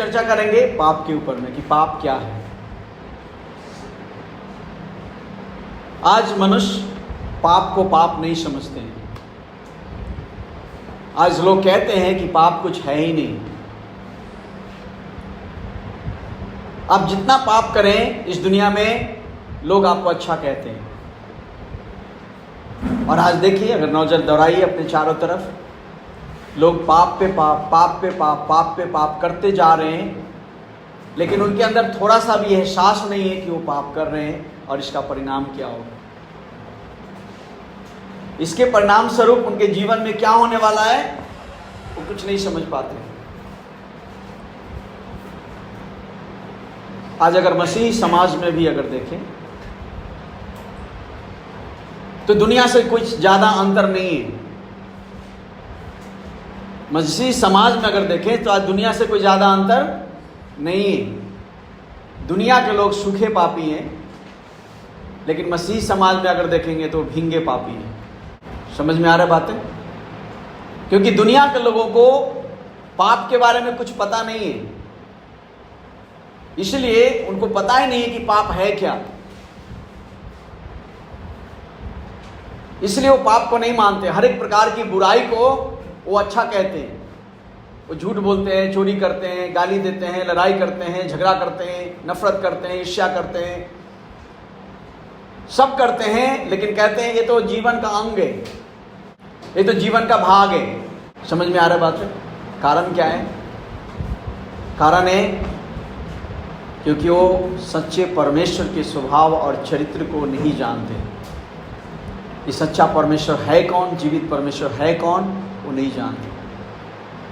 चर्चा करेंगे पाप के ऊपर में कि पाप क्या है। आज मनुष्य पाप को पाप नहीं समझते हैं। आज लोग कहते हैं कि पाप कुछ है ही नहीं। आप जितना पाप करें इस दुनिया में लोग आपको अच्छा कहते हैं। और आज देखिए, अगर नजर दौड़ाइए अपने चारों तरफ, लोग पाप पे पाप, पाप पे पाप, पाप पे पाप करते जा रहे हैं, लेकिन उनके अंदर थोड़ा सा भी एहसास नहीं है कि वो पाप कर रहे हैं और इसका परिणाम क्या होगा। इसके परिणाम स्वरूप उनके जीवन में क्या होने वाला है वो कुछ नहीं समझ पाते। आज अगर मसीही समाज में भी अगर देखें तो दुनिया से कुछ ज्यादा अंतर नहीं है। मसीही समाज में अगर देखें तो आज दुनिया से कोई ज्यादा अंतर नहीं है। दुनिया के लोग सूखे पापी हैं, लेकिन मसीही समाज में अगर देखेंगे तो भींगे पापी हैं। समझ में आ रहा है बातें? क्योंकि दुनिया के लोगों को पाप के बारे में कुछ पता नहीं है, इसलिए उनको पता ही नहीं है कि पाप है क्या। इसलिए वो पाप को नहीं मानते। हर एक प्रकार की बुराई को वो अच्छा कहते हैं। वो झूठ बोलते हैं, चोरी करते हैं, गाली देते हैं, लड़ाई करते हैं, झगड़ा करते हैं, नफरत करते हैं, ईर्ष्या करते हैं, सब करते हैं, लेकिन कहते हैं ये तो जीवन का अंग है, ये तो जीवन का भाग है। समझ में आ रहा है बात है? कारण क्या है? कारण है क्योंकि वो सच्चे परमेश्वर के स्वभाव और चरित्र को नहीं जानते। ये सच्चा परमेश्वर है कौन, जीवित परमेश्वर है कौन, वो नहीं जानते।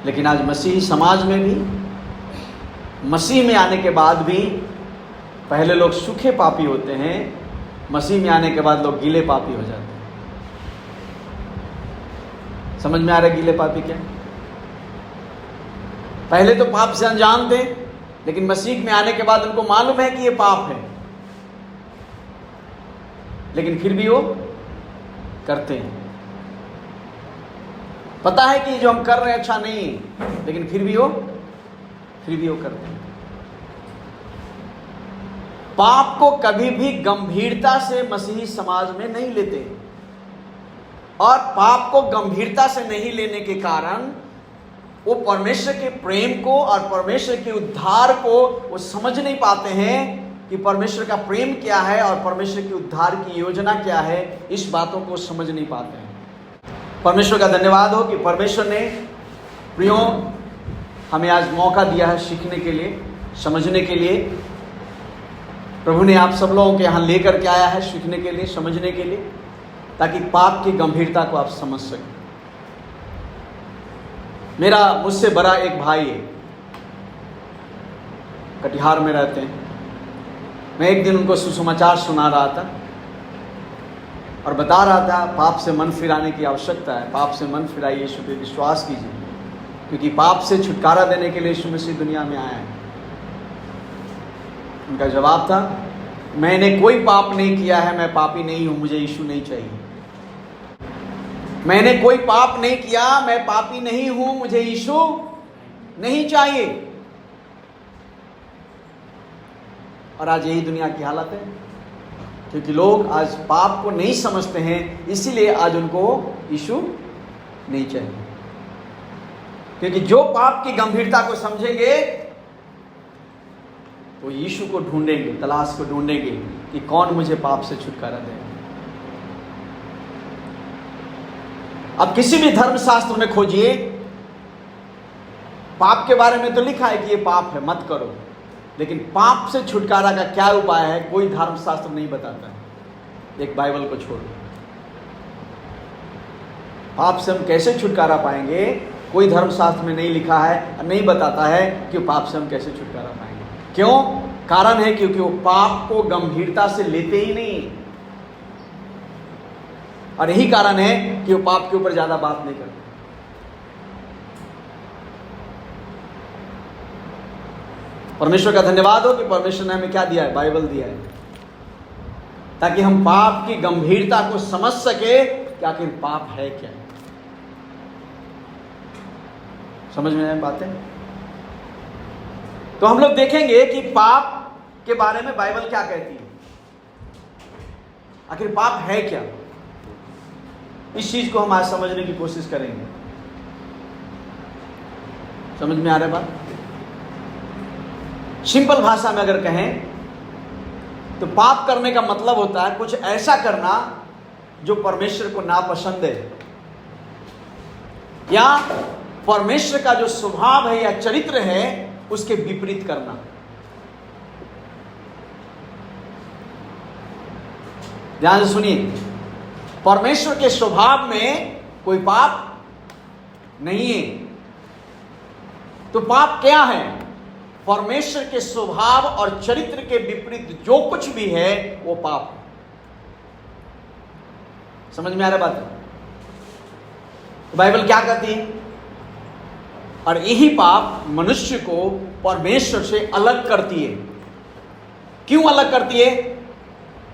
लेकिन आज मसीही समाज में भी, मसीह में आने के बाद भी, पहले लोग सूखे पापी होते हैं, मसीह में आने के बाद लोग गीले पापी हो जाते हैं। समझ में आ रहा है गीले पापी क्या? पहले तो पाप से अनजान थे, लेकिन मसीह में आने के बाद उनको मालूम है कि ये पाप है, लेकिन फिर भी वो करते हैं। पता है कि जो हम कर रहे हैं अच्छा नहीं है, लेकिन फिर भी वो करते हैं। पाप को कभी भी गंभीरता से मसीही समाज में नहीं लेते, और पाप को गंभीरता से नहीं लेने के कारण वो परमेश्वर के प्रेम को और परमेश्वर के उद्धार को वो समझ नहीं पाते हैं कि परमेश्वर का प्रेम क्या है और परमेश्वर के उद्धार की योजना क्या है। इस बातों को समझ नहीं पाते हैं। परमेश्वर का धन्यवाद हो कि परमेश्वर ने प्रियो हमें आज मौका दिया है सीखने के लिए, समझने के लिए। प्रभु ने आप सब लोगों के यहाँ लेकर के आया है सीखने के लिए, समझने के लिए, ताकि पाप की गंभीरता को आप समझ सकें। मेरा मुझसे बड़ा एक भाई है, कटिहार में रहते हैं। मैं एक दिन उनको सुसमाचार सुना रहा था और बता रहा था पाप से मन फिराने की आवश्यकता है। पाप से मन फिराइए, यीशु पे विश्वास कीजिए, क्योंकि पाप से छुटकारा देने के लिए यीशु मसीह दुनिया में आया है। उनका जवाब था, मैंने कोई पाप नहीं किया है, मैं पापी नहीं हूं, मुझे यीशु नहीं चाहिए। मैंने कोई पाप नहीं किया, मैं पापी नहीं हूं, मुझे यीशु नहीं चाहिए। और आज यही दुनिया की हालत है, क्योंकि लोग आज पाप को नहीं समझते हैं, इसीलिए आज उनको यीशु नहीं चाहिए। क्योंकि जो पाप की गंभीरता को समझेंगे तो यीशु को ढूंढेंगे, तलाश को ढूंढेंगे कि कौन मुझे पाप से छुटकारा देगा। अब किसी भी धर्मशास्त्र में खोजिए, पाप के बारे में तो लिखा है कि ये पाप है, मत करो, लेकिन पाप से छुटकारा का क्या उपाय है कोई धर्मशास्त्र नहीं बताता है, एक बाइबल को छोड़। पाप से हम कैसे छुटकारा पाएंगे कोई धर्मशास्त्र में नहीं लिखा है और नहीं बताता है कि पाप से हम कैसे छुटकारा पाएंगे। क्यों? कारण है क्योंकि वो पाप को गंभीरता से लेते ही नहीं, और यही कारण है कि वो पाप के ऊपर ज्यादा बात नहीं करते। परमेश्वर का धन्यवाद हो कि परमेश्वर ने हमें क्या दिया है? बाइबल दिया है, ताकि हम पाप की गंभीरता को समझ सके कि आखिर पाप है क्या। समझ में आए बातें? तो हम लोग देखेंगे कि पाप के बारे में बाइबल क्या कहती है, आखिर पाप है क्या। इस चीज को हम आज समझने की कोशिश करेंगे। समझ में आ रहा है बात? सिंपल भाषा में अगर कहें तो पाप करने का मतलब होता है कुछ ऐसा करना जो परमेश्वर को नापसंद है, या परमेश्वर का जो स्वभाव है या चरित्र है उसके विपरीत करना। ध्यान से सुनिए, परमेश्वर के स्वभाव में कोई पाप नहीं है। तो पाप क्या है? परमेश्वर के स्वभाव और चरित्र के विपरीत जो कुछ भी है वो पाप है। समझ में आ रहा बात? तो बाइबल क्या कहती है? और यही पाप मनुष्य को परमेश्वर से अलग करती है। क्यों अलग करती है?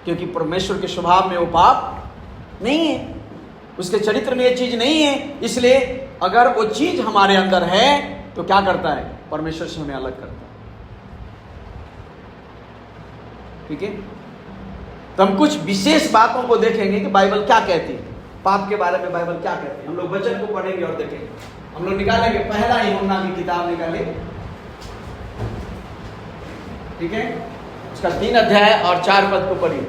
क्योंकि परमेश्वर के स्वभाव में वो पाप नहीं है, उसके चरित्र में ये चीज नहीं है। इसलिए अगर वो चीज हमारे अंदर है तो क्या करता है? परमेश्वर से हमें अलग करता है। ठीक है, तो हम कुछ विशेष बातों को देखेंगे कि बाइबल क्या कहती है, पाप के बारे में बाइबल क्या कहती है। हम लोग वचन को पढ़ेंगे और देखेंगे। हम लोग निकालेंगे पहला यूहन्ना की किताब निकाले, ठीक है, उसका 3 अध्याय और 4 पद को पढ़िए।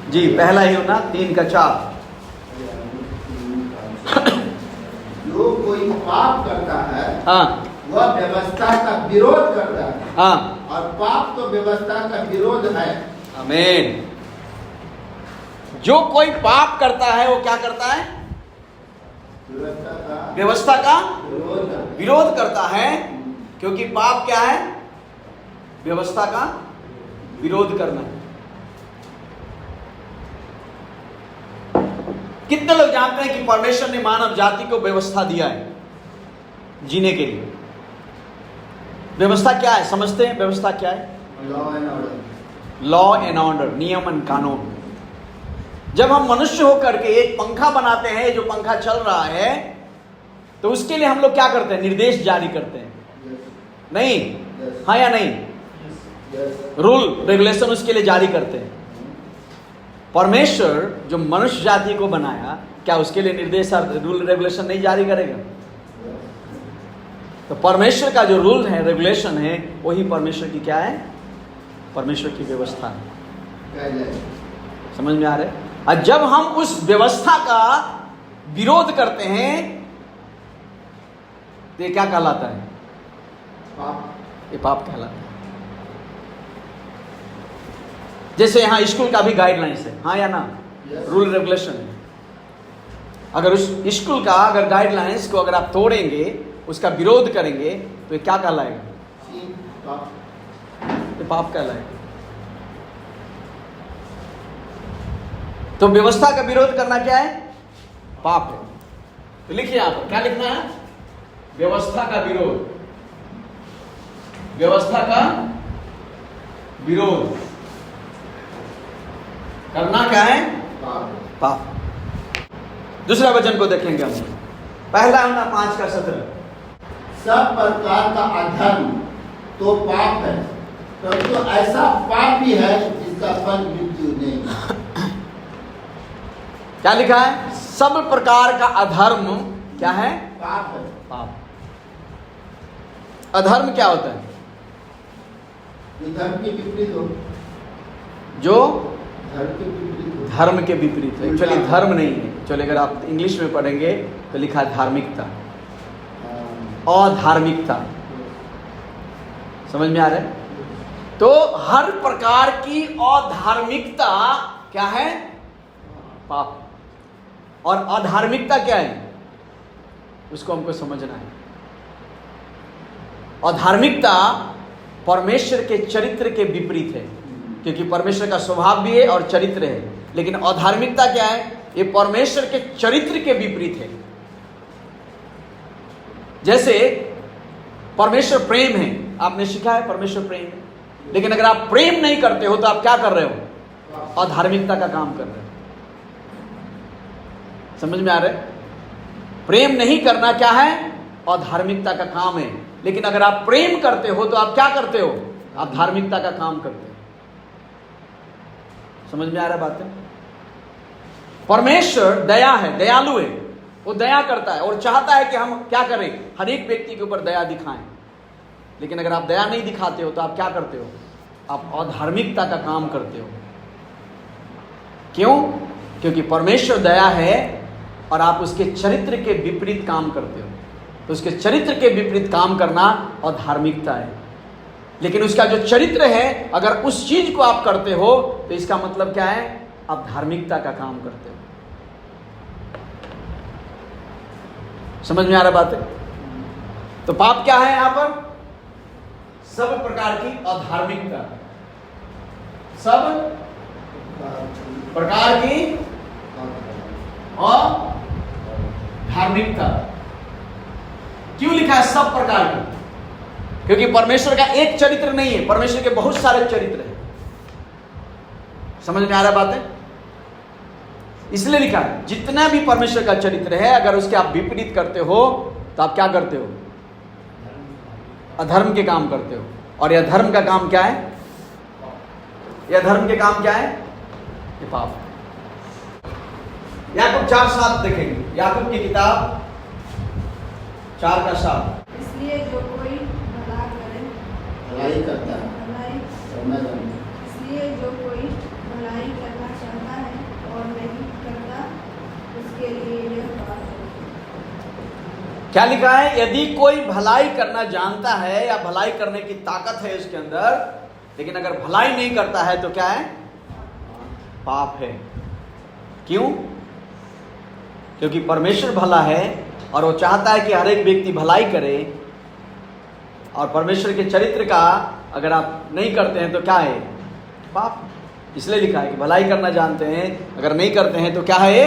जी, पहला यूहन्ना 3:4। जो कोई पाप करता है हाँ, वह व्यवस्था का विरोध करता है। हाँ, और पाप तो व्यवस्था का विरोध है। आमीन। जो कोई पाप करता है वो क्या करता है? व्यवस्था का विरोध करता है, क्योंकि पाप क्या है? व्यवस्था का विरोध करना है। कितने लोग जानते हैं कि परमेश्वर ने मानव जाति को व्यवस्था दिया है जीने के लिए? व्यवस्था क्या है? समझते हैं व्यवस्था क्या है? लॉ एंड ऑर्डर, नियम एंड कानून। जब हम मनुष्य होकर के एक पंखा बनाते हैं, जो पंखा चल रहा है, तो उसके लिए हम लोग क्या करते हैं? निर्देश जारी करते हैं, नहीं? हाँ या नहीं? रूल रेगुलेशन उसके लिए जारी करते हैं। परमेश्वर जो मनुष्य जाति को बनाया, क्या उसके लिए निर्देश रूल रेगुलेशन नहीं जारी करेगा? तो परमेश्वर का जो रूल है, रेगुलेशन है, वही परमेश्वर की क्या है? परमेश्वर की व्यवस्था है। समझ में आ रहा है? और जब हम उस व्यवस्था का विरोध करते हैं तो ये क्या कहलाता है? पाप। ये पाप कहलाता है। जैसे यहां स्कूल का भी गाइडलाइंस है, हाँ या ना? रूल रेगुलेशन है। अगर उस स्कूल का अगर गाइडलाइंस को अगर आप तोड़ेंगे, उसका विरोध करेंगे, तो ये क्या कहलाएगा? ये पाप कहलाएगा। तो व्यवस्था का विरोध करना क्या है? पाप है। तो लिखिए यहां पर, क्या लिखना है? व्यवस्था का विरोध। व्यवस्था का विरोध करना क्या है? पाप। दूसरा वचन को देखेंगे हम। पहला यूहन्ना 5:17। सब प्रकार का अधर्म तो पाप है, परंतु ऐसा पाप भी है जिसका फल मृत्यु नहीं। क्या लिखा है? सब प्रकार का अधर्म क्या है? पाप है। पाप। अधर्म क्या होता है? जो धर्म के विपरीत हो। जो धर्म के विपरीत हो। धर्म के विपरीत है। एक्चुअली धर्म नहीं है। चलिए अगर आप इंग्लिश में पढ़ेंगे तो लिखा है धार्मिकता, अधार्मिकता। समझ में आ रहा है? तो हर प्रकार की अधार्मिकता क्या है? पाप। और अधार्मिकता क्या है? उसको हमको समझना है। अधार्मिकता परमेश्वर के चरित्र के विपरीत है, क्योंकि परमेश्वर का स्वभाव भी है और चरित्र है। लेकिन अधार्मिकता क्या है? ये परमेश्वर के चरित्र के विपरीत है। जैसे परमेश्वर प्रेम है, आपने सीखा है परमेश्वर प्रेम है, लेकिन अगर आप प्रेम नहीं करते हो तो आप क्या कर रहे हो? अधार्मिकता का काम कर रहे हो। समझ में आ रहा है? प्रेम नहीं करना क्या है? अधार्मिकता का काम है। लेकिन अगर आप प्रेम करते हो तो आप क्या करते हो? आप धार्मिकता का काम करते हो। समझ में आ रहा बात है? परमेश्वर दया है, दयालु है, वो दया करता है और चाहता है कि हम क्या करें? हर एक व्यक्ति के ऊपर दया दिखाएं। लेकिन अगर आप दया नहीं दिखाते हो तो आप क्या करते हो? आप अधार्मिकता का काम करते हो। क्यों? क्योंकि परमेश्वर दया है और आप उसके चरित्र के विपरीत काम करते हो। तो उसके चरित्र के विपरीत काम करना अधार्मिकता है। लेकिन उसका जो चरित्र है, अगर उस चीज को आप करते हो तो इसका मतलब क्या है? आप धार्मिकता का काम करते हो। समझ में आ रहा बात है? तो पाप क्या है यहां पर? सब प्रकार की अधार्मिकता, सब प्रकार की अधार्मिकता। क्यों लिखा है सब प्रकार की? क्योंकि परमेश्वर का एक चरित्र नहीं है, परमेश्वर के बहुत सारे चरित्र हैं। समझ में आ रहा बात है? इसलिए लिखा है जितना भी परमेश्वर का चरित्र है, अगर उसके आप विपरीत करते हो तो आप क्या करते हो? अधर्म के काम करते हो। और यह धर्म का काम क्या है? यह धर्म के काम क्या है? ये पाप। याकूब 4:7 देखेंगे। याकूब की किताब 4:7। इसलिए जो कोई भला करे, भलाई करता है, भलाई इसलिए जो कोई भलाई करना चाहता है और नहीं करता, उसके लिए यह पाप है। क्या लिखा है? यदि कोई भलाई करना जानता है या भलाई करने की ताकत है उसके अंदर, लेकिन अगर भलाई नहीं करता है तो क्या है? पाप है। क्यों? क्योंकि परमेश्वर भला है और वो चाहता है कि हर एक व्यक्ति भलाई करे। और परमेश्वर के चरित्र का अगर आप नहीं करते हैं तो क्या है? पाप। इसलिए लिखा है कि भलाई करना जानते हैं, अगर नहीं करते हैं तो क्या है?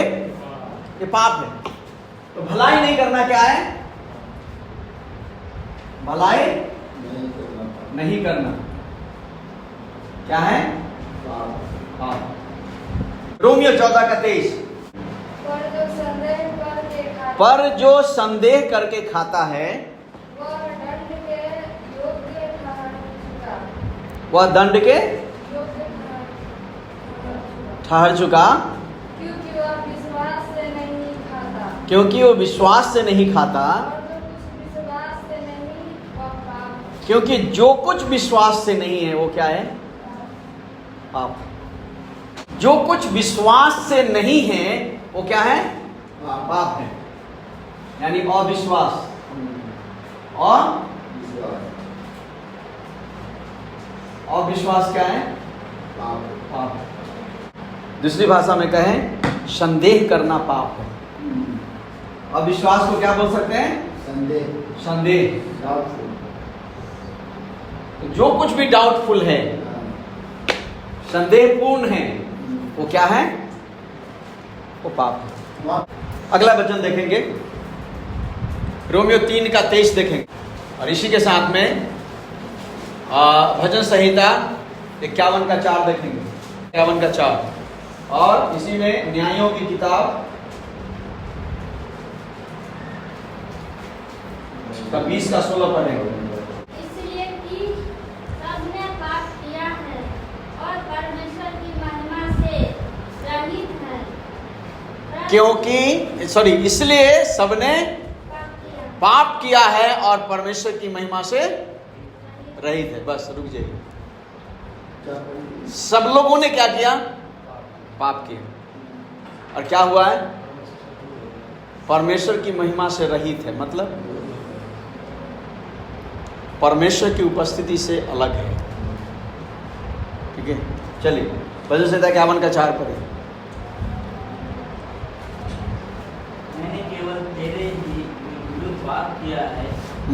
ये पाप है। तो भलाई नहीं करना क्या है? भलाई नहीं करना क्या है? पाप। रोमियो 14:23। पर जो संदेह करके खाता है वह दंड के ठहर चुका, क्योंकि वो विश्वास से नहीं खाता। क्योंकि जो कुछ विश्वास से नहीं है वो क्या है? पाप। जो कुछ विश्वास से नहीं है वो क्या है? पाप है। यानी अविश्वास। और अविश्वास क्या है? पाप। दूसरी भाषा में कहें, संदेह करना पाप है। अविश्वास को क्या बोल सकते हैं? संदेह। जो कुछ भी डाउटफुल है, संदेहपूर्ण है, वो क्या है? वो पाप है। अगला वचन देखेंगे, रोमियो 3:23 देखेंगे। और इसी के साथ में भजन संहिता 51:4 देखेंगे। 51:4। और इसी में न्यायों की किताब 20:16 पढ़ेंगे। इसलिए कि सबने पाप किया है और परमेश्वर की महिमा से रहित है। क्योंकि इसलिए सबने पाप किया है और परमेश्वर की महिमा से रहित है। बस रुक जाइए। सब लोगों ने क्या किया? पाप किया। और क्या हुआ है? परमेश्वर की महिमा से रहित है। मतलब परमेश्वर की उपस्थिति से अलग है। ठीक है, चलिए भजन संहिता 51:4 पढ़े। मैंने केवल तेरे ही विरुद्ध पाप किया है,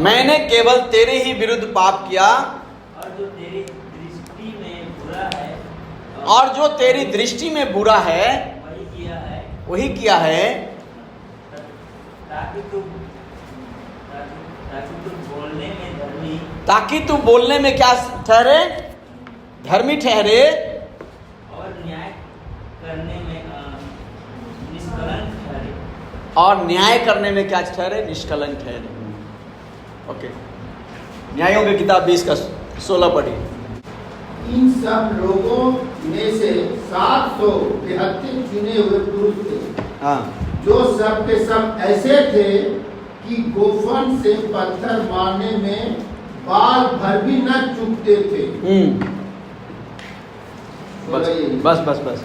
मैंने केवल तेरे ही विरुद्ध पाप किया और जो तेरी दृष्टि में बुरा है, और जो तेरी दृष्टि में बुरा है वही किया है, ताकि तू बोलने में धर्मी, ताकि तू बोलने में क्या ठहरे? धर्मी ठहरे, और न्याय करने में निष्कलंक ठहरे। और न्याय करने में क्या ठहरे? निष्कलंक ठहरे। ओके, न्यायों की किताब 20 का 16 पढ़िए। इन सब लोगों में से 773 चुने हुए पुरुष थे, हाँ, जो सब के सब ऐसे थे कि गोफन से पत्थर मारने में बाल भर भी न चूकते थे। बस बस बस,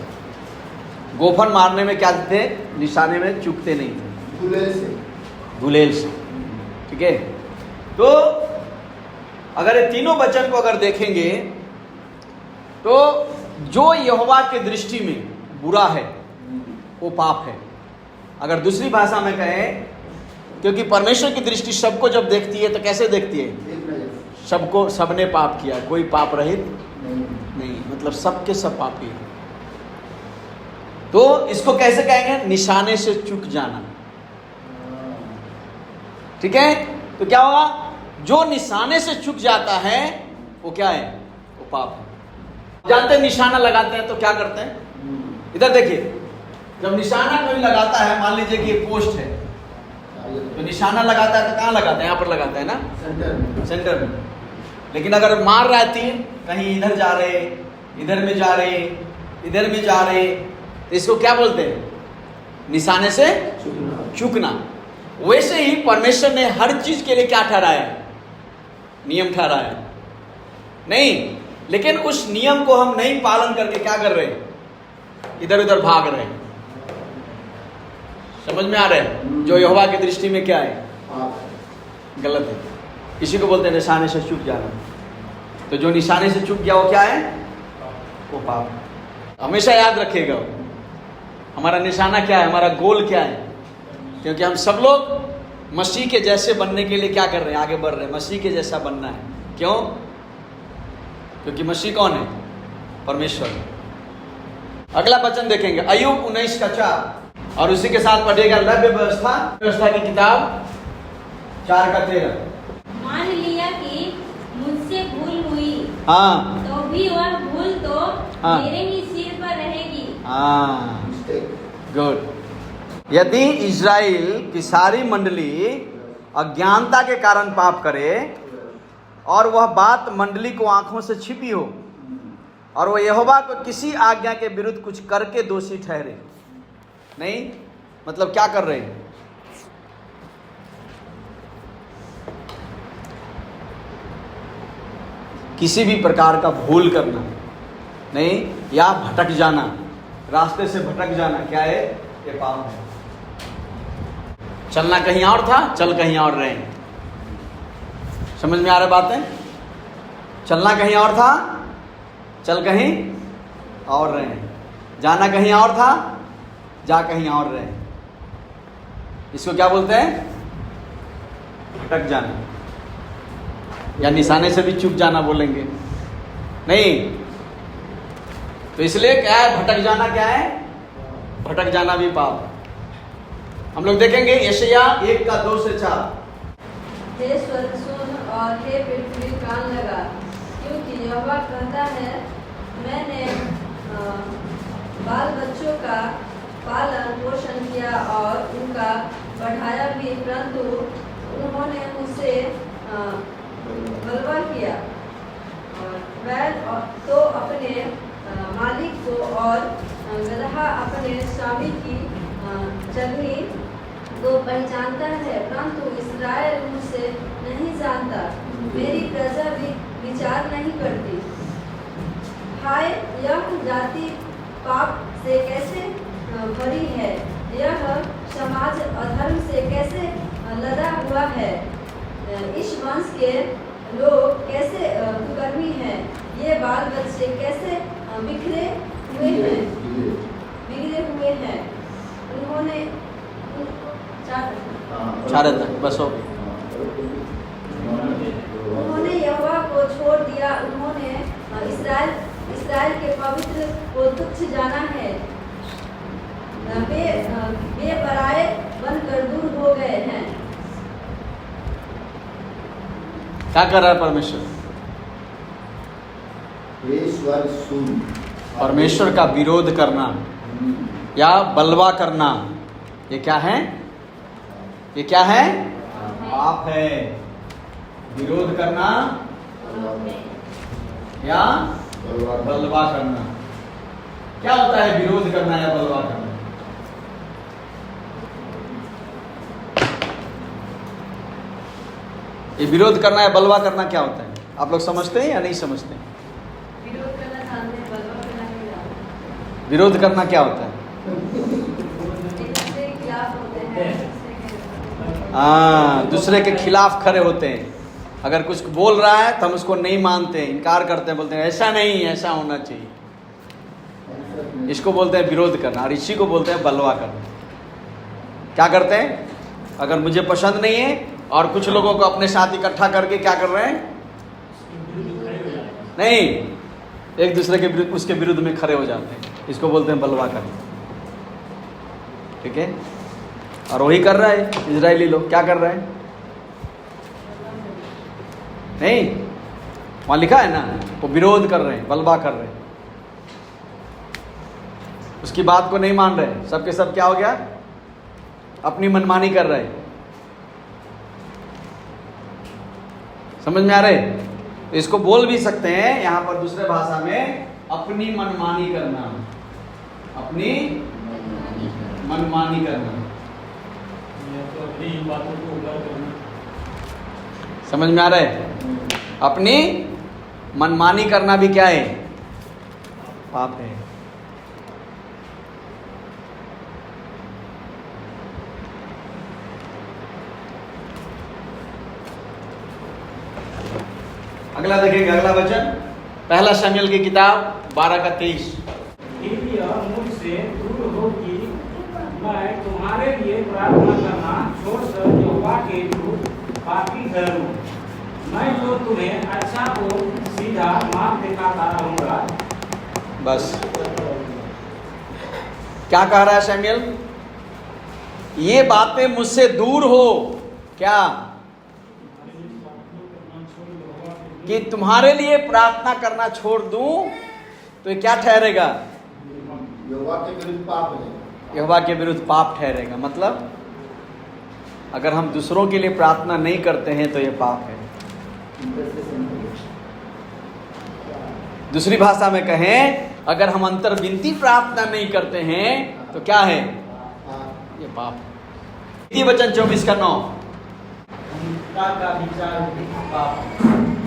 गोफन मारने में क्या थे? निशाने में चूकते नहीं थे, गुलेल से। ठीक है, तो अगर ये तीनों वचन को अगर देखेंगे तो जो यहोवा के दृष्टि में बुरा है वो पाप है। अगर दूसरी भाषा में कहें, क्योंकि परमेश्वर की दृष्टि सबको जब देखती है तो कैसे देखती है? सबको, सबने पाप किया, कोई पाप रहित नहीं, मतलब सबके सब पापी है। तो इसको कैसे कहेंगे? निशाने से चूक जाना। ठीक है, तो क्या होगा? जो निशाने से चूक जाता है वो क्या है? वो पाप है। जानते हैं निशाना लगाते हैं तो क्या करते हैं? इधर देखिए, जब निशाना कोई लगाता है, मान लीजिए कि ये पोस्ट है, तो निशाना लगाता है तो कहाँ लगाता है? यहाँ पर लगाता है ना, सेंटर में। लेकिन अगर मार रहा है तीर, कहीं इधर जा रहे, इधर में जा रहे, इधर में जा रहे, तो इसको क्या बोलते हैं? निशाने से चूकना। वैसे ही परमेश्वर ने हर चीज के लिए क्या ठहराया? नियम ठहराया नहीं, लेकिन उस नियम को हम नहीं पालन करके क्या कर रहे हैं? इधर उधर भाग रहे हैं। समझ में आ रहा है? जो यहोवा की दृष्टि में क्या है? गलत है। इसी को बोलते हैं निशाने से चूक जाना। तो जो निशाने से चूक गया वो क्या है? वो पाप। हमेशा याद रखिएगा, हमारा निशाना क्या है, हमारा गोल क्या है। क्योंकि हम सब लोग मसीह के जैसे बनने के लिए क्या कर रहे हैं? आगे बढ़ रहे हैं, मसीह के जैसा बनना है। क्यों? क्योंकि मसीह कौन है? परमेश्वर। अगला वचन देखेंगे, अय्यूब 19 का 4, और उसी के साथ पढ़िएगा नव्य व्यवस्था की किताब 4 का 13। मान लिया कि मुझसे भूल हुई, हाँ, तो भी वह भूल तो हाँ, मेरे ही सिर पर रहेगी। हाँ, गुड। यदि इज़राइल की सारी मंडली अज्ञानता के कारण पाप करे और वह बात मंडली को आंखों से छिपी हो और वह यहोवा को किसी आज्ञा के विरुद्ध कुछ करके दोषी ठहरे, नहीं मतलब क्या कर रहे हैं? किसी भी प्रकार का भूल करना, नहीं, या भटक जाना, रास्ते से भटक जाना, क्या है? ये पाप है। चलना कहीं और था, चल कहीं और रहे। समझ में आ रहा बातें? चलना कहीं और था, चल कहीं और रहे। जाना कहीं और था, जा कहीं और रहे। इसको क्या बोलते हैं? भटक जाना, या निशाने से भी चूक जाना बोलेंगे, नहीं। तो इसलिए क्या है? भटक जाना क्या है? भटक जाना भी पाप। हम लोग देखेंगे यशायाह 1 का 2 से 4। हे स्वर्ग सुन और हे पृथ्वी कान लगा, क्योंकि यहोवा कहता है, मैंने बाल बच्चों का पालन पोषण किया और उनका बढ़ाया भी, परंतु उन्होंने मुझसे बलवा किया। बैल तो अपने मालिक को और गदहा अपने स्वामी की चलनी को पहचानता है, परंतु इस्राएल मुझसे नहीं जानता, मेरी प्रजा भी विचार नहीं करती। हाय, यह जाति पाप से कैसे भरी है, यह समाज अधर्म से कैसे लदा हुआ है। इस वंश के लोग कैसे कुकर्मी हैं, ये बाल बच्चे कैसे बिखरे हुए हैं। उन्होंने चार तक बस हो गई। उन्होंने यहोवा को छोड़ दिया, उन्होंने इस्राएल के पवित्र को तुच्छ जाना है। वे पराए बनकर दूर हो गए हैं। क्या कर रहा है परमेश्वर? परमेश्वर का विरोध करना या बलवा करना, ये क्या है? ये क्या है? पाप है। विरोध करना या बलवा करना। क्या होता है विरोध करना या बलवा करना? ये विरोध करना या बलवा करना क्या होता है? आप लोग समझते हैं या नहीं समझते? विरोध करना जानते हैं, बलवा करना नहीं जानते। विरोध करना क्या होता है? एक दूसरे के खिलाफ होते हैं, हाँ, दूसरे के खिलाफ खड़े होते हैं। अगर कुछ बोल रहा है तो हम उसको नहीं मानते, इनकार करते हैं, बोलते हैं ऐसा नहीं, ऐसा होना चाहिए। इसको बोलते हैं विरोध करना, और इसी को बोलते हैं बलवा करना। क्या करते हैं? अगर मुझे पसंद नहीं है और कुछ लोगों को अपने साथ इकट्ठा करके क्या कर रहे हैं? नहीं, एक दूसरे के विरुद्ध, उसके विरुद्ध में खड़े हो जाते हैं। इसको बोलते हैं बलवा करना। ठीक है? और वही कर रहा है इजरायली लोग। क्या कर रहे हैं? नहीं, वहां लिखा है ना, वो विरोध कर रहे हैं, बलवा कर रहे हैं, उसकी बात को नहीं मान रहे। सबके सब क्या हो गया? अपनी मनमानी कर रहे हैं। समझ में आ रहे? तो इसको बोल भी सकते हैं यहां पर दूसरे भाषा में, अपनी मनमानी करना, अपनी मनमानी करना। समझ में आ रहा है? अपनी मनमानी करना भी क्या है? पाप है। अगला देखेंगे, अगला वचन पहला शमूएल की किताब 12:23। फिर यह मुझसे दूर हो कि मैं तुम्हारे लिए प्रार्थना करना छोड़कर यहोवा के विरुद्ध पापी ठहरूं। मैं तो तुम्हें अच्छा और सीधा मार्ग दिखाता रहूंगा। बस क्या कह रहा है शमूएल? ये बातें मुझसे दूर हो, क्या? कि तुम्हारे लिए प्रार्थना करना छोड़ दूं तो ये क्या ठहरेगा? यहोवा के विरुद्ध पाप है। यहोवा के विरुद्ध पाप ठहरेगा। मतलब अगर हम दूसरों के लिए प्रार्थना नहीं करते हैं तो ये पाप है। दूसरी भाषा में कहें, अगर हम अंतर विनती प्रार्थना नहीं करते हैं तो क्या है? ये पाप है। नीति वचन 24:9। का विचार पाप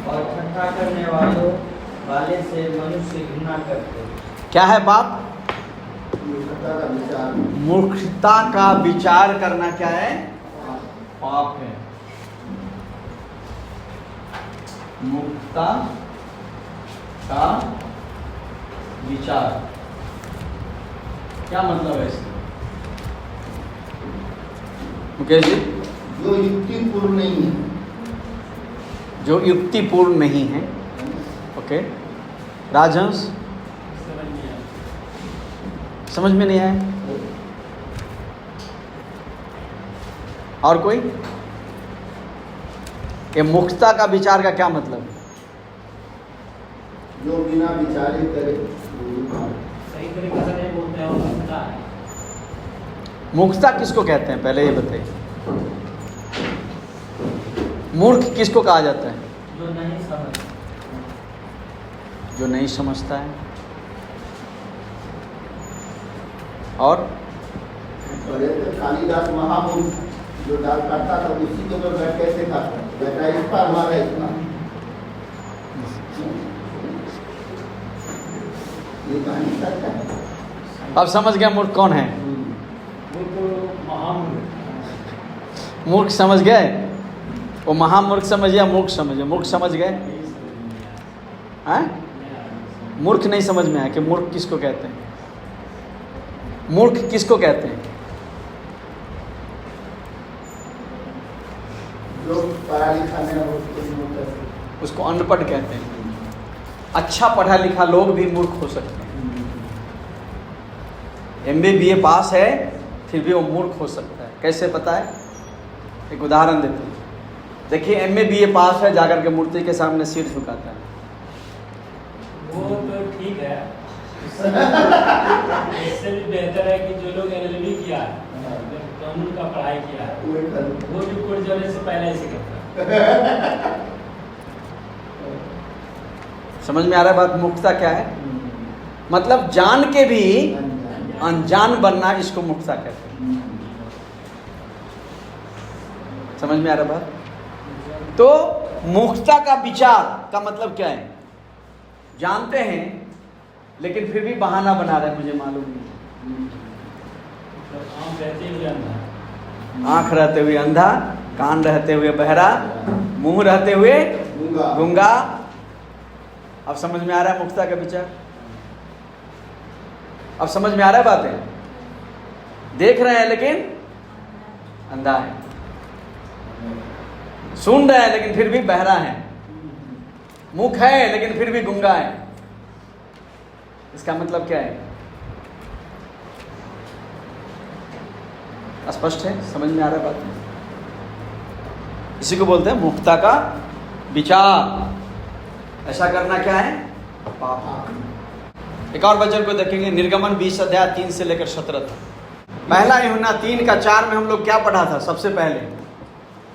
और ठट्ठा करने वाले से मनुष्य घृणा करते। क्या है पाप? मूर्खता का विचार। मूर्खता का विचार करना क्या है? पाप है। मूर्खता का विचार क्या मतलब है इसका? मुकेश जी, जो युक्तिपूर्ण नहीं है। जो युक्तिपूर्ण नहीं है। ओके, राजहंस समझ में नहीं आया? और कोई? ये मूर्खता का विचार का क्या मतलब है? जो बिना विचारे करे। सही तरीके से नहीं बोलते हैं, वो मूर्खता है। मूर्खता किसको कहते हैं पहले ये बताइए? मूर्ख किसको कहा जाता है? जो नहीं समझ, जो नहीं समझता है। और बड़े थे कालिदास महामूर्ख, जो डाल काटता था उसी के ऊपर बैठ कैसे खाता? बैठा इस पर मारा इस पर। ये कहानी सच है। अब समझ गया मूर्ख कौन है? वो तो महामूर्ख। मूर्ख समझ गए? वो महामूर्ख समझ या मूर्ख समझ? मूर्ख समझ गए? हैं? मूर्ख नहीं समझ में आया कि मूर्ख किसको कहते हैं? मूर्ख किसको कहते हैं? जो पढ़ा लिखा नहीं हो उसको उसको अनपढ़ कहते हैं। अच्छा पढ़ा लिखा लोग भी मूर्ख हो सकते हैं। MA BA पास है फिर भी वो मूर्ख हो सकता है। कैसे पता है? एक उदाहरण देते हैं। देखिए, MA BA पास है, जाकर के मूर्ति के सामने सिर झुकाता है। वो तो ठीक है, इससे भी बेहतर है कि जो लोग LLB किया है, कानून का पढ़ाई किया है, वो भी कोर्ट जाने से पहले ऐसे करता है। समझ में आ रहा है बात? मुक्तता क्या है? मतलब जान के भी अनजान बनना, इसको मुक्तता कहते हैं। समझ में आ रहा बात? तो मुक्तता का विचार का मतलब क्या है? जानते हैं लेकिन फिर भी बहाना बना रहे हैं, मुझे मालूम नहीं। आंख रहते हुए अंधा, कान रहते हुए बहरा, मुंह रहते हुए गूंगा। अब समझ में आ रहा है मुक्तता का विचार? अब समझ में आ रहा है बातें? देख रहे हैं लेकिन अंधा है, सुन रहे हैं लेकिन फिर भी बहरा है, मुख है लेकिन फिर भी गूंगा है। इसका मतलब क्या है? स्पष्ट है? समझ में आ रहा है बात? इसी को बोलते हैं मुक्तता का विचार। ऐसा करना क्या है? पाप। एक और वचन को देखेंगे, निर्गमन 20 अध्याय 3 से लेकर 17 तक। पहला यूहन्ना 3:4 में हम लोग क्या पढ़ा था?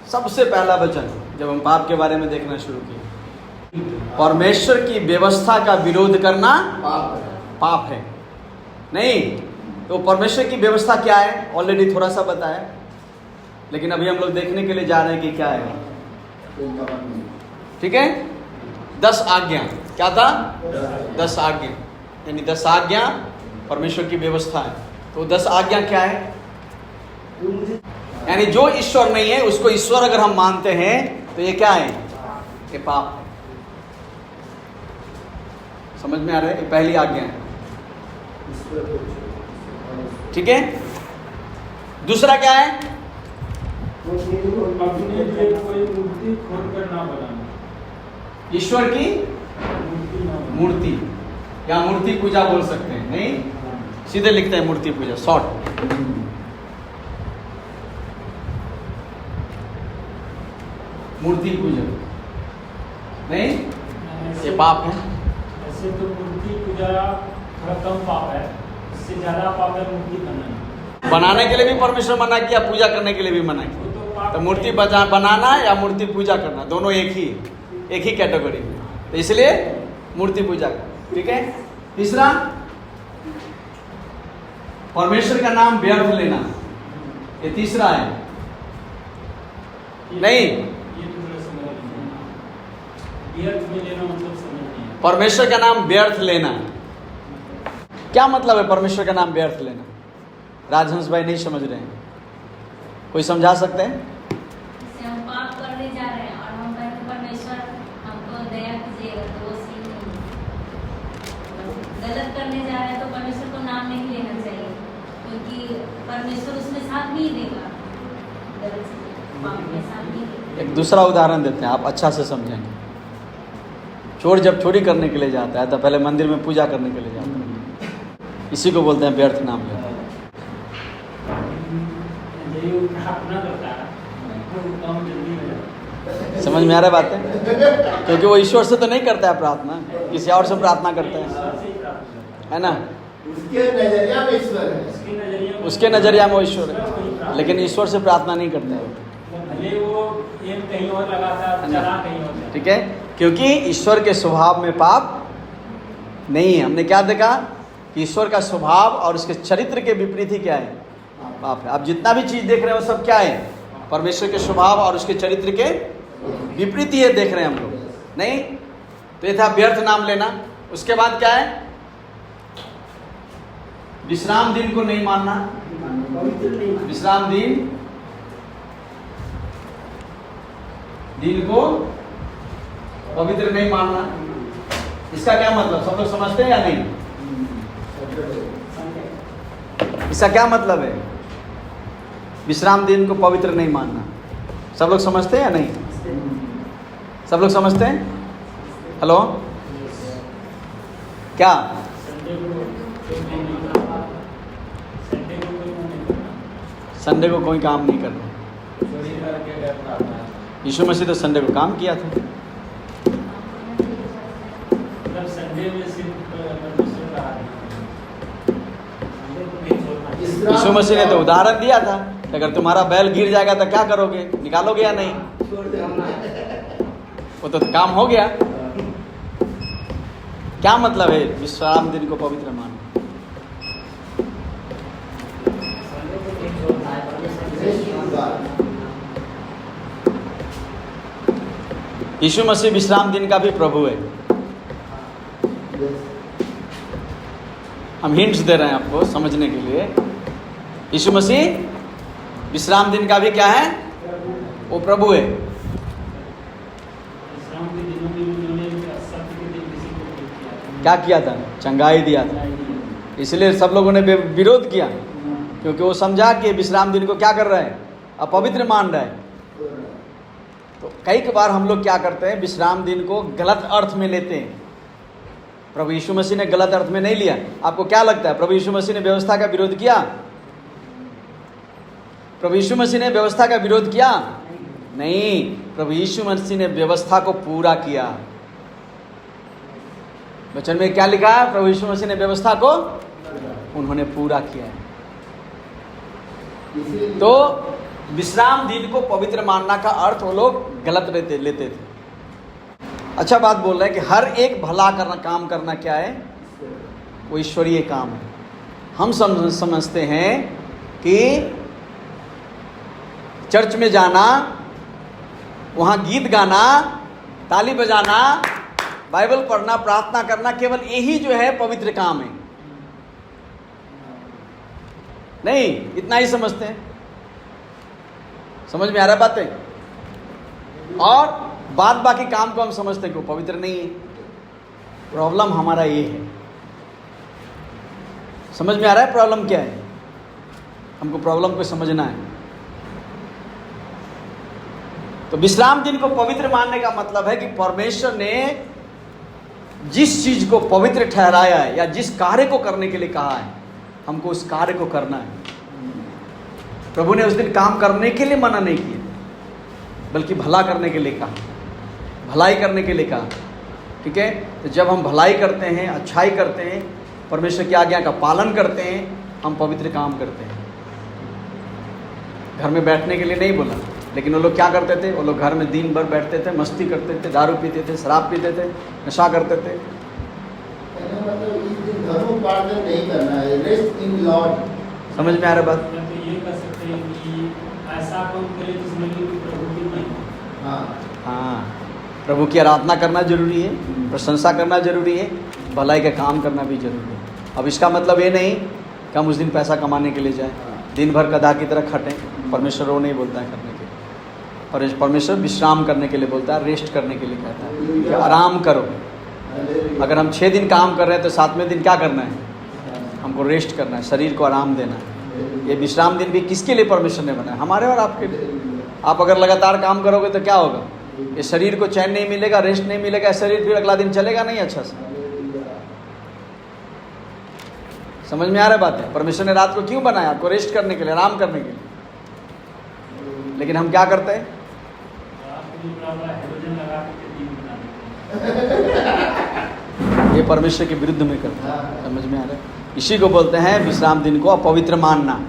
सबसे पहला वचन जब हम पाप के बारे में देखना शुरू किए, परमेश्वर की व्यवस्था का विरोध करना पाप है। नहीं तो परमेश्वर की व्यवस्था क्या है? ऑलरेडी थोड़ा सा बताया, लेकिन अभी हम लोग देखने के लिए जा रहे हैं कि क्या है। ठीक है, 10 आज्ञा। क्या था? 10 आज्ञा, यानी 10 आज्ञा परमेश्वर की व्यवस्था है। तो 10 आज्ञा क्या है? यानी जो ईश्वर नहीं है उसको ईश्वर अगर हम मानते हैं तो ये क्या है? ये पाप है। समझ में आ रहा है? ये पहली आज्ञा है। ठीक है, दूसरा क्या है? अपने लिए कोई मूर्ति खोदकर ना बनाना। ईश्वर की मूर्ति या मूर्ति पूजा बोल सकते हैं। नहीं, सीधे लिखते हैं मूर्ति पूजा, शॉर्ट। मूर्ति पूजा नहीं, ये पाप है। ऐसे तो मूर्ति पूजा थोड़ा कम पाप है, इससे ज्यादा पाप है मूर्ति बनाने के लिए भी परमेश्वर मना किया, पूजा करने के लिए भी मना किया। तो मूर्ति बनाना या मूर्ति पूजा करना दोनों एक ही कैटेगरी में, तो इसलिए मूर्ति पूजा। ठीक है, तीसरा परमेश्वर का नाम व्यर्थ लेना, ये तीसरा है। नहीं, परमेश्वर का नाम व्यर्थ लेना क्या मतलब है? परमेश्वर का नाम व्यर्थ लेना राजहंस भाई नहीं समझ रहे हैं, कोई समझा सकते हैं? हम पाप करने जा रहे हैं और हम कहते परमेश्वर हमको दया कीजिएगा, तो वो सही नहीं। गलत करने जा रहे हैं तो परमेश्वर को नाम नहीं लेना चाहिए, क्योंकि परमेश्वर उसमें साथ नहीं देगा, गलत पाप में साथ नहीं देगा। एक दूसरा उदाहरण देते हैं, आप अच्छा से समझेंगे। चोर जब चोरी करने के लिए जाता है तो पहले मंदिर में पूजा करने के लिए जाता है, इसी को बोलते हैं व्यर्थ नाम लेना। समझ में आ रहा है बात है? क्योंकि वो ईश्वर से तो नहीं करता है प्रार्थना, किसी और से प्रार्थना करता है ना? उसके नजरिया में ईश्वर है, उसके नजरिया में वो ईश्वर है, लेकिन ईश्वर से प्रार्थना नहीं करता है। ठीक है, क्योंकि ईश्वर के स्वभाव में पाप नहीं है। हमने क्या देखा कि ईश्वर का स्वभाव और उसके चरित्र के विपरीत ही क्या है? पाप है। आप जितना भी चीज देख रहे हो सब क्या है? परमेश्वर के स्वभाव और उसके चरित्र के विपरीत ही देख रहे हैं हम लोग। नहीं तो ये था व्यर्थ नाम लेना। उसके बाद क्या है? विश्राम दिन को नहीं मानना। विश्राम दिन को पवित्र नहीं मानना। इसका क्या मतलब सब लोग समझते हैं या नहीं? इसका क्या मतलब है? विश्राम दिन को पवित्र नहीं मानना सब लोग समझते हैं या नहीं? सब लोग समझते हैं? हेलो, क्या? संडे को कोई काम नहीं करना। यीशु मसीह तो संडे को काम किया था। यीशु मसीह ने तो उदाहरण दिया था, अगर तुम्हारा बैल गिर जाएगा तो क्या करोगे? निकालोगे या नहीं? वो तो काम हो गया। क्या मतलब है विश्राम दिन को पवित्र मानना? यीशु मसीह विश्राम दिन का भी प्रभु है। हम हिंट्स दे रहे हैं आपको समझने के लिए। यीशु मसीह विश्राम दिन का भी क्या है? वो प्रभु है। क्या किया था? चंगाई दिया था। इसलिए सब लोगों ने विरोध किया, क्योंकि वो समझा कि विश्राम दिन को क्या कर रहा है? अपवित्र मान रहा है। तो कई बार हम लोग क्या करते हैं, विश्राम दिन को गलत अर्थ में लेते हैं। प्रभु यीशु मसीह ने गलत अर्थ में नहीं लिया। आपको क्या लगता है प्रभु यीशु मसीह ने व्यवस्था का विरोध किया? प्रभु यीशु मसीह ने व्यवस्था का विरोध किया? नहीं, प्रभु यीशु मसीह ने व्यवस्था को पूरा किया। वचन में क्या लिखा है? प्रभु यीशु मसीह ने व्यवस्था को उन्होंने पूरा किया है। तो विश्राम दिन को पवित्र मानना का अर्थ वो लोग गलत लेते थे। अच्छा बात बोल रहे हैं कि हर एक भला काम करना क्या है? वो ईश्वरीय काम है। हम समझते हैं कि चर्च में जाना, वहाँ गीत गाना, ताली बजाना, बाइबल पढ़ना, प्रार्थना करना, केवल यही जो है पवित्र काम है। नहीं, इतना ही समझते हैं। समझ में आ रहा बात है? और बाद बाकी काम को हम समझते हैं कि वो पवित्र नहीं है। प्रॉब्लम हमारा ये है। समझ में आ रहा है प्रॉब्लम क्या है? हमको प्रॉब्लम को समझना है। तो विश्राम दिन को पवित्र मानने का मतलब है कि परमेश्वर ने जिस चीज को पवित्र ठहराया है या जिस कार्य को करने के लिए कहा है, हमको उस कार्य को करना है। प्रभु ने उस दिन काम करने के लिए मना नहीं किया, बल्कि भला करने के लिए कहा, भलाई करने के लिए कहा। ठीक है? तो जब हम भलाई करते हैं, अच्छाई करते हैं, परमेश्वर की आज्ञा का पालन करते हैं, हम पवित्र काम करते हैं। घर में बैठने के लिए नहीं बोला, लेकिन वो लोग क्या करते थे? वो लोग घर में दिन भर बैठते थे, मस्ती करते थे, दारू पीते थे, शराब पीते थे, नशा करते थे। मतलब इस दिन धर्मोपार्जन नहीं करना है, रेस्ट इन लॉर्ड। समझ में आ रहा बात? ये कर सकते हैं कि ऐसा काम करे जिसमें कि प्रभु की महिमा। हाँ, प्रभु की आराधना करना जरूरी है, प्रशंसा करना जरूरी है, भलाई का काम करना भी जरूरी है। अब इसका मतलब ये नहीं कि हम उस दिन पैसा कमाने के लिए जाएं, दिन भर गधा की तरह खटें। परमेश्वर वो नहीं बोलता है करने के लिए। परमेश्वर विश्राम करने के लिए बोलता है, रेस्ट करने के लिए कहता है कि आराम करो। अगर हम 6 दिन काम कर रहे हैं तो 7वें दिन क्या करना है? हमको रेस्ट करना है, शरीर को आराम देना है। ये विश्राम दिन भी किसके लिए परमेश्वर ने बनाया? हमारे और आपके लिए। आप अगर लगातार काम करोगे तो क्या होगा? ये शरीर को चैन नहीं मिलेगा, रेस्ट नहीं मिलेगा, शरीर फिर अगला दिन चलेगा नहीं अच्छा से। समझ में आ रहा बात है? परमेश्वर ने रात को क्यों बनाया? आपको रेस्ट करने के लिए, आराम करने के लिए। लेकिन हम क्या करते हैं? ये परमेश्वर के विरुद्ध में करते हैं। समझ में आ रहा है? इसी को बोलते हैं विश्राम दिन को अपवित्र मानना।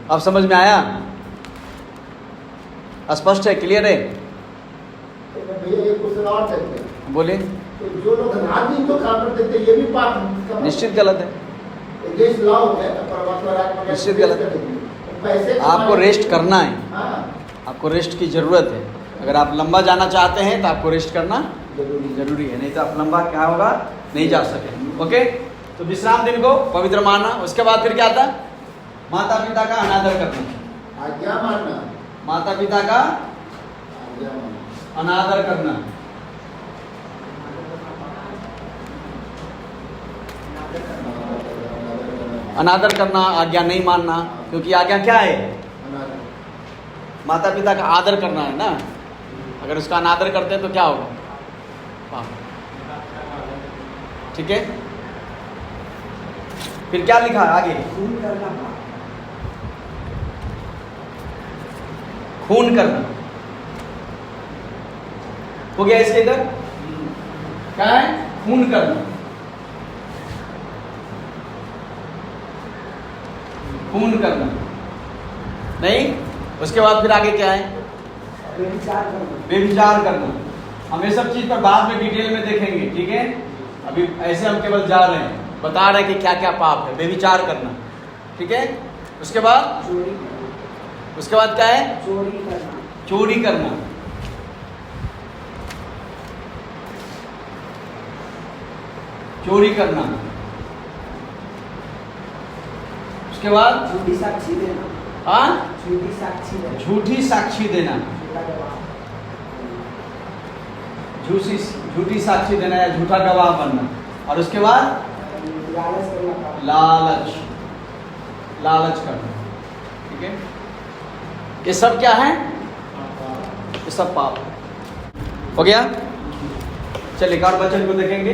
अब समझ में आया? स्पष्ट है? क्लियर है? भैया एक क्वेश्चन और करते हैं। बोलिए। तो जो लोग रात दिन को काम करते थे, ये भी पाप निश्चित गलत है, देश लॉ है, परमात्मा रात में निश्चित गलत है। पैसे आपको रेस्ट करना है, हाँ, आपको रेस्ट की जरूरत है। अगर आप लंबा जाना चाहते हैं तो आपको रेस्ट करना जरूरी है, नहीं तो आप लंबा क्या होगा? नहीं जा सके। ओके? तो विश्राम दिन को पवित्र मानना। उसके बाद फिर क्या आता है? माता पिता का अनादर करना। आज्ञा मानना, माता पिता का आज्ञा मानना, अनादर करना। अनादर करना, आज्ञा नहीं मानना। क्योंकि आज्ञा क्या है? माता पिता का आदर करना है ना। अगर उसका अनादर करते हैं तो क्या होगा? पाप। ठीक है? फिर क्या लिखा है आगे? खून करना। हो गया इसके इधर? क्या है? खून करना। खून करना नहीं। उसके बाद फिर आगे क्या है? बेविचार करना। हम ये सब चीज पर बाद में डिटेल में देखेंगे। ठीक है? अभी ऐसे हम केवल जा रहे हैं, बता रहे हैं कि क्या क्या पाप है, बेविचार करना, ठीक है। उसके बाद क्या है? चोरी करना। चोरी करना। उसके बाद झूठी साक्षी देना। हाँ, झूठी साक्षी देना। झूठी साक्षी देना। झूठी साक्षी देना या झूठा गवाह बनना। और उसके बाद लालच करना। लालच करना, ठीक है। ये सब क्या है? ये सब पाप है। हो गया? चलिए एक और वचन को देखेंगे।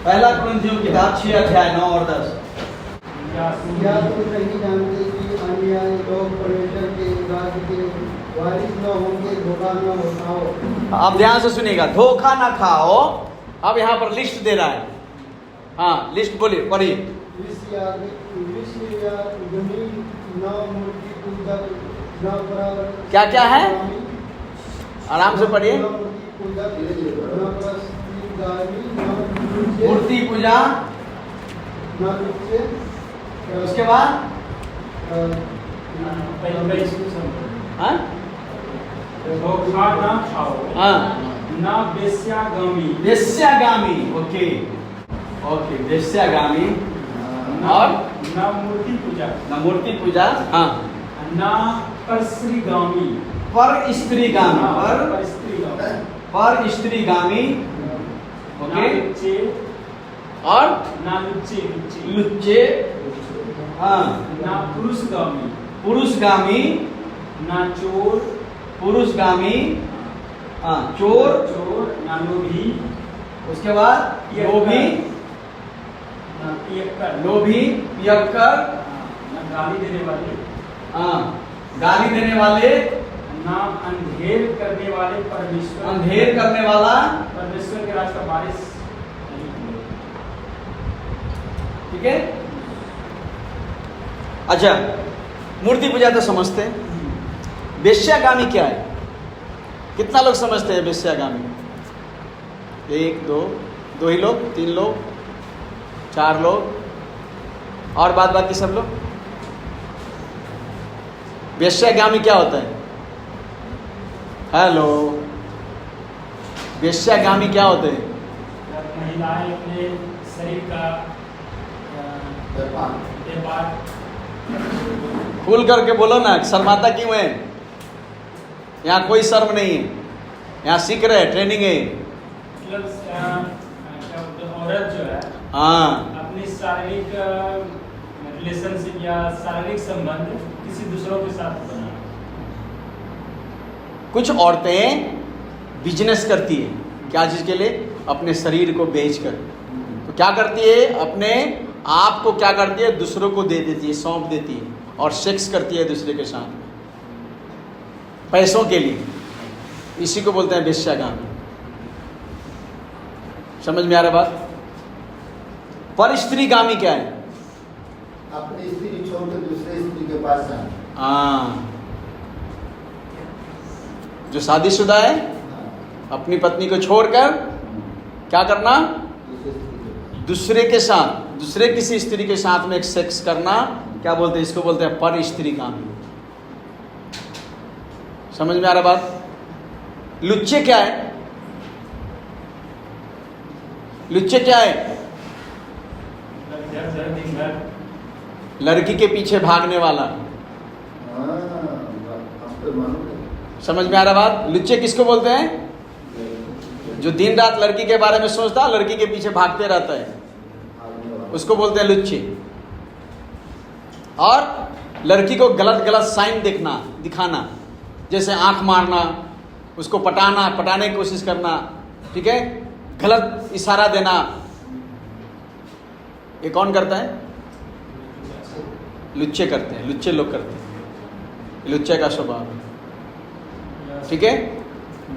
पहला कुरिन्थियों की किताब 6 अध्याय 9 और 10। क्या तुम नहीं जानते कि अन्य लोग परमेश्वर के राज्य के वारिस न होंगे, धोखा न खाओ। आप ध्यान से सुनिएगा, धोखा ना खाओ। अब यहाँ पर लिस्ट दे रहा है। हाँ, लिस्ट बोलिए, पढ़िए। विष या जमीन, न मूर्ति पूजक, न परावर। क्या क्या है? आराम से पढ़िए। न मूर्ति पूजक, न परस्त्रीगामी, न मूर्ति पूजा। न लुच्चे। उसके बाद हाँ? धोखा ना खाओ। हाँ, ना वेश्यागामी। वेश्यागामी। ओके, वेश्यागामी। और ना मूर्ति पूजा। न मूर्ति पूजा। हाँ, ना परस्त्रीगामी। पर स्त्रीगामी। पर स्त्रीगामी। ना ओके। लुच्चे। और ना लुच्चे। लुच्चे। हाँ, ना पुरुषगामी। पुरुषगामी। ना चोर। पुरुषगामी। हाँ, चोर। ना लोभी। उसके बाद लोभी। ना पियक्कर। लोभी, पियक्कर। ना गाली देने वाले। हाँ, गाली देने वाले। ना अंधेर करने वाले परमेश्वर। अंधेर करने वाला। परमेश्वर के राज का वारिस नहीं। ठीक है। अच्छा, मूर्ति पूजा तो समझते हैं। वेश्यागामी क्या है? कितना लोग समझते हैं वेश्यागामी? 1 2 ही लोग, 3 लोग, 4 लोग, और बाद बाकी सब लोग। वेश्यागामी क्या होता है? हेलो, वेश्यागामी क्या होते हैं? महिलाएं अपने शरीर का व्यापार। खुल करके बोलो ना, शर्माता क्यों है? यहाँ कोई शर्म नहीं है, यहाँ सीख रहे, ट्रेनिंग है। मतलब क्या बोलते हैं, औरत जो है हाँ, अपनी शारीरिक रिलेशनशिप या शारीरिक संबंध किसी दूसरों के साथ बना। कुछ औरतें बिजनेस करती है, क्या चीज़ के लिए? अपने शरीर को बेचकर। तो क्या करती है? अपने आप को क्या करती है? दूसरों को दे देती है, सौंप देती है, और सेक्स करती है दूसरे के साथ पैसों के लिए। इसी को बोलते हैं वेश्यागामी। समझ में आ रहा बात? पर स्त्रीगामी क्या है? अपनी स्त्री छोड़कर दूसरे स्त्री के पास जाना। हाँ, जो शादीशुदा है अपनी पत्नी को छोड़कर क्या करना? दूसरे के साथ, दूसरे किसी स्त्री के साथ में एक सेक्स करना, क्या बोलते हैं? इसको बोलते हैं पर स्त्रीगामी। समझ में आ रहा बात? लुच्चे क्या है? लुच्चे क्या है? दिन भर लड़की के पीछे भागने वाला। समझ में आ रहा बात? लुच्चे किसको बोलते हैं? जो दिन रात लड़की के बारे में सोचता, लड़की के पीछे भागते रहता है, उसको बोलते हैं लुच्चे। और लड़की को गलत गलत साइन दिखाना, जैसे आंख मारना, उसको पटाने की कोशिश करना, ठीक है, गलत इशारा देना। ये कौन करता है? लुच्चे करते हैं, लुच्चे लोग करते हैं। लुच्चे का स्वभाव, ठीक है।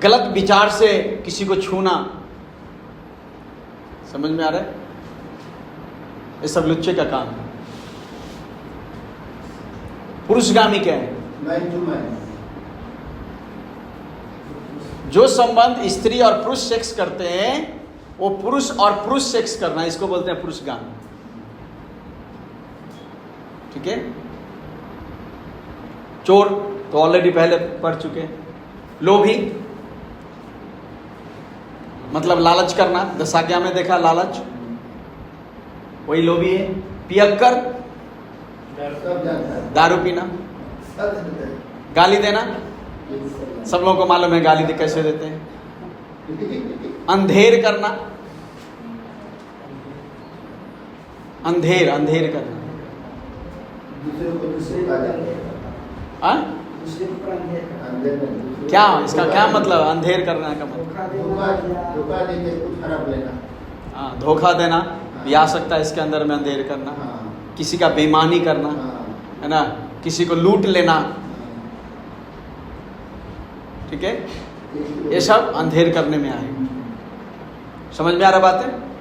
गलत विचार से किसी को छूना, समझ में आ रहा है? ये सब लुच्चे का काम है। पुरुषगामी क्या है? Man to man. जो संबंध स्त्री और पुरुष सेक्स करते हैं वो पुरुष और पुरुष सेक्स करना, इसको बोलते हैं पुरुष गान। ठीक है। चोर तो ऑलरेडी पहले पढ़ चुके। लोभी मतलब लालच करना, 10 आज्ञा में देखा लालच, वही लोभी है। पियक्कर सब जानता है। दारू पीना। सब जानता है। गाली देना, सब लोगों को मालूम है गाली दे कैसे देते हैं। अंधेर करना, अंधेर करना। दूसरे को दूसरे का जानता है। हाँ? दूसरे के ऊपर अंधेर करना। अंधेर में दूसरे क्या को- इसका क्या मतलब अंधेर करना का मतलब? धोखा धोखा देना या- धोखा देके कुछ खराब लेना। हाँ, धोखा देना भी आ सकता है इसके अंदर में, अंधेर करना, हाँ किसी का बेईमानी करना, हाँ है ना, किसी को लूट लेना। ठीक है, ये सब अंधेर करने में आएगा। समझ में आ रहा बात है?